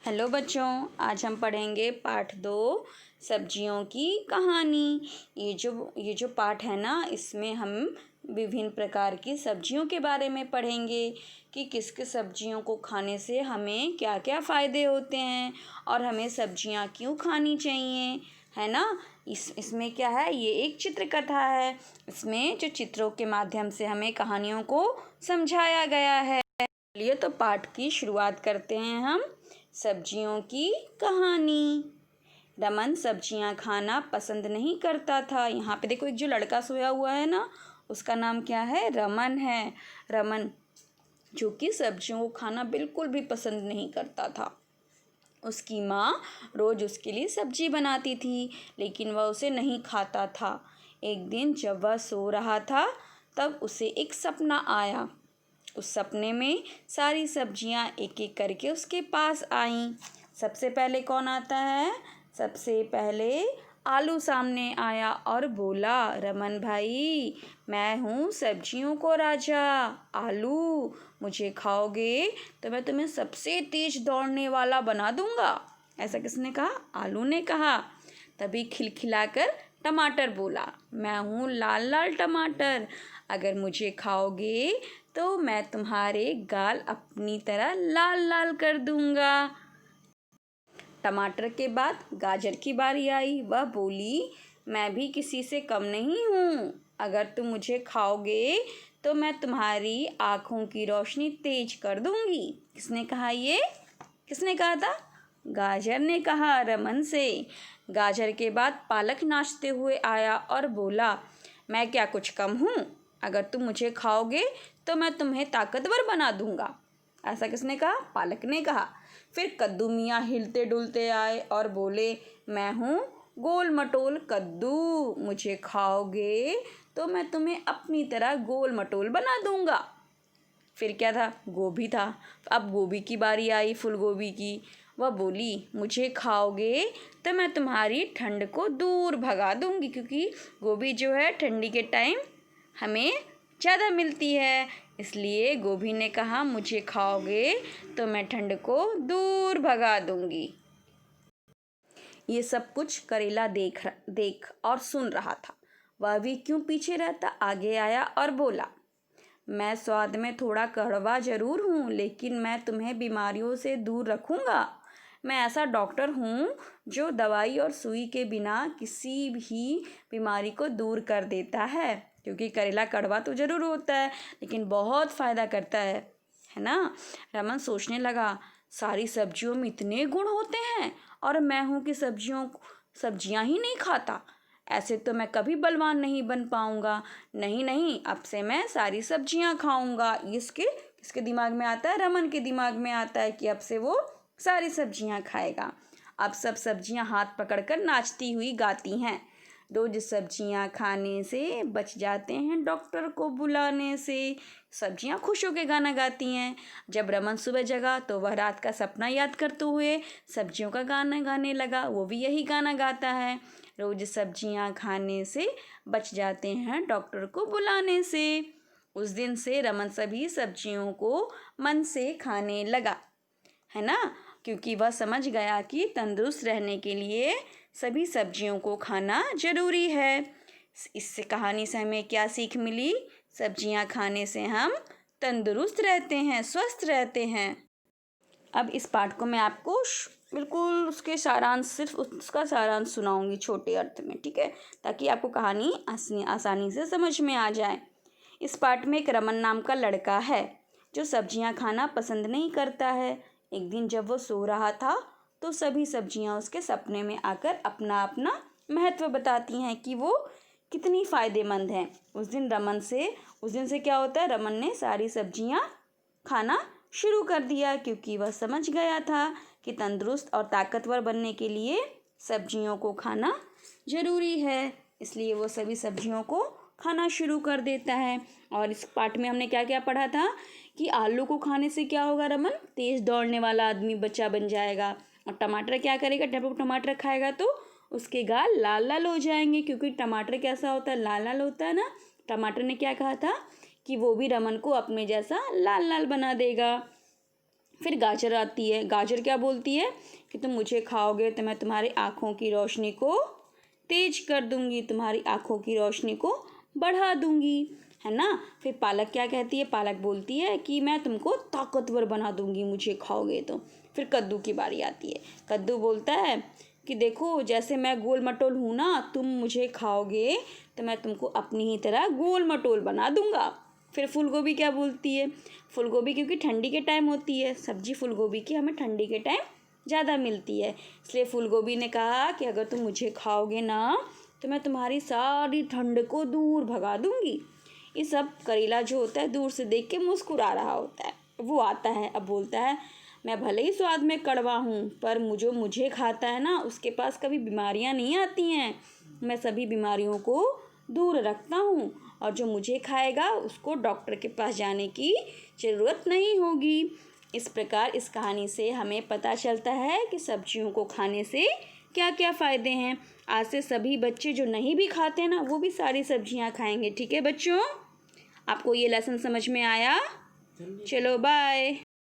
Hello बच्चों, आज हम पढ़ेंगे पाठ 2 सब्जियों की कहानी। ये जो पाठ है ना, इसमें हम विभिन्न प्रकार की सब्जियों के बारे में पढ़ेंगे कि किस किस सब्जियों को खाने से हमें क्या क्या फ़ायदे होते हैं और हमें सब्जियां क्यों खानी चाहिए, है ना। इसमें क्या है, ये एक चित्र कथा है। इसमें जो चित्रों के माध्यम से हमें कहानियों को समझाया गया है। चलिए तो पाठ की शुरुआत करते हैं हम। सब्जियों की कहानी। रमन सब्जियां खाना पसंद नहीं करता था। यहाँ पे देखो, एक जो लड़का सोया हुआ है ना, उसका नाम क्या है, रमन है। रमन जो कि सब्जियों को खाना बिल्कुल भी पसंद नहीं करता था। उसकी माँ रोज़ उसके लिए सब्जी बनाती थी, लेकिन वह उसे नहीं खाता था। एक दिन जब वह सो रहा था, तब उसे एक सपना आया। उस सपने में सारी सब्जियां एक एक करके उसके पास आईं। सबसे पहले कौन आता है? सबसे पहले आलू सामने आया और बोला, रमन भाई, मैं हूँ सब्जियों को राजा। आलू, मुझे खाओगे तो मैं तुम्हें सबसे तेज दौड़ने वाला बना दूंगा। ऐसा किसने कहा? आलू ने कहा। तभी खिलखिलाकर टमाटर बोला, मैं हूँ लाल लाल टमाटर। अगर मुझे खाओगे तो मैं तुम्हारे गाल अपनी तरह लाल लाल कर दूंगा। टमाटर के बाद गाजर की बारी आई। वह बोली, मैं भी किसी से कम नहीं हूँ। अगर तुम मुझे खाओगे तो मैं तुम्हारी आँखों की रोशनी तेज कर दूंगी। किसने कहा ये? किसने कहा था? गाजर ने कहा रमन से। गाजर के बाद पालक नाचते हुए आया और बोला, मैं क्या कुछ कम हूँ? अगर तुम मुझे खाओगे तो मैं तुम्हें ताकतवर बना दूंगा। ऐसा किसने कहा? पालक ने कहा। फिर कद्दू मियाँ हिलते डुलते आए और बोले, मैं हूँ गोल मटोल कद्दू। मुझे खाओगे तो मैं तुम्हें अपनी तरह गोल मटोल बना दूंगा। फिर क्या था? गोभी था। अब गोभी की बारी आई, फूल गोभी की। वह बोली, मुझे खाओगे तो मैं तुम्हारी ठंड को दूर भगा दूंगी, क्योंकि गोभी जो है ठंडी के टाइम हमें ज़्यादा मिलती है। इसलिए गोभी ने कहा, मुझे खाओगे तो मैं ठंड को दूर भगा दूंगी। ये सब कुछ करेला देख और सुन रहा था। वह भी क्यों पीछे रहता, आगे आया और बोला, मैं स्वाद में थोड़ा कड़वा जरूर हूँ, लेकिन मैं तुम्हें बीमारियों से दूर रखूँगा। मैं ऐसा डॉक्टर हूँ जो दवाई और सुई के बिना किसी भी बीमारी को दूर कर देता है। क्योंकि करेला कड़वा तो ज़रूर होता है, लेकिन बहुत फ़ायदा करता है ना। रमन सोचने लगा, सारी सब्जियों में इतने गुण होते हैं और मैं हूँ कि सब्जियाँ ही नहीं खाता। ऐसे तो मैं कभी बलवान नहीं बन पाऊंगा। नहीं नहीं, अब से मैं सारी सब्जियां खाऊंगा। किसके दिमाग में आता है? रमन के दिमाग में आता है कि अब से वो सारी सब्जियां खाएगा। अब सब सब्जियां हाथ पकड़कर नाचती हुई गाती हैं, रोज सब्जियां खाने से बच जाते हैं डॉक्टर को बुलाने से। सब्जियां खुश होकर गाना गाती हैं। जब रमन सुबह जगा तो वह रात का सपना याद करते हुए सब्जियों का गाना गाने लगा। वो भी यही गाना गाता है, रोज सब्जियां खाने से बच जाते हैं डॉक्टर को बुलाने से। उस दिन से रमन सभी सब्जियों को मन से खाने लगा, है ना, क्योंकि वह समझ गया कि तंदुरुस्त रहने के लिए सभी सब्जियों को खाना जरूरी है। इससे कहानी से हमें क्या सीख मिली? सब्जियां खाने से हम तंदुरुस्त रहते हैं, स्वस्थ रहते हैं। अब इस पाठ को मैं आपको बिल्कुल सिर्फ उसका सारांश सुनाऊंगी छोटे अर्थ में, ठीक है, ताकि आपको कहानी आसानी से समझ में आ जाए। इस पाठ में एक रमन नाम का लड़का है जो सब्जियां खाना पसंद नहीं करता है। एक दिन जब वो सो रहा था तो सभी सब्जियां उसके सपने में आकर अपना अपना महत्व बताती हैं कि वो कितनी फ़ायदेमंद हैं। उस दिन से क्या होता है, रमन ने सारी सब्जियां खाना शुरू कर दिया, क्योंकि वह समझ गया था कि तंदुरुस्त और ताकतवर बनने के लिए सब्जियों को खाना ज़रूरी है। इसलिए वो सभी सब्जियों को खाना शुरू कर देता है। और इस पाठ में हमने क्या क्या पढ़ा था कि आलू को खाने से क्या होगा? रमन तेज़ दौड़ने वाला आदमी बच्चा बन जाएगा। और टमाटर क्या करेगा? जब टमाटर खाएगा तो उसके गाल लाल लाल हो जाएंगे, क्योंकि टमाटर कैसा होता है? लाल लाल होता है ना। टमाटर ने क्या कहा था कि वो भी रमन को अपने जैसा लाल लाल बना देगा। फिर गाजर आती है। गाजर क्या बोलती है कि तुम मुझे खाओगे तो मैं तुम्हारी आँखों की रोशनी को तेज कर दूंगी, तुम्हारी आँखों की रोशनी को बढ़ा दूंगी, है ना। फिर पालक क्या कहती है, पालक बोलती है कि मैं तुमको ताकतवर बना दूंगी मुझे खाओगे तो। फिर कद्दू की बारी आती है। कद्दू बोलता है कि देखो जैसे मैं गोल मटोल हूँ ना, तुम मुझे खाओगे तो मैं तुमको अपनी ही तरह गोल मटोल बना दूंगा। फिर फूल गोभी क्या बोलती है, फूल गोभी क्योंकि ठंडी के टाइम होती है, सब्जी फूल गोभी की हमें ठंडी के टाइम ज़्यादा मिलती है, इसलिए फूल गोभी ने कहा कि अगर तुम मुझे खाओगे ना तो मैं तुम्हारी सारी ठंड को दूर भगा दूंगी। ये सब करेला जो होता है दूर से देख के मुस्कुरा रहा होता है। वो आता है, अब बोलता है मैं भले ही स्वाद में कड़वा हूँ पर मुझे खाता है ना उसके पास कभी बीमारियाँ नहीं आती हैं, मैं सभी बीमारियों को दूर रखता हूँ और जो मुझे खाएगा उसको डॉक्टर के पास जाने की ज़रूरत नहीं होगी। इस प्रकार इस कहानी से हमें पता चलता है कि सब्जियों को खाने से क्या क्या फ़ायदे हैं। आज से सभी बच्चे जो नहीं भी खाते ना वो भी सारी सब्जियां खाएंगे। ठीक है बच्चों, आपको ये लेसन समझ में आया? चलो बाय।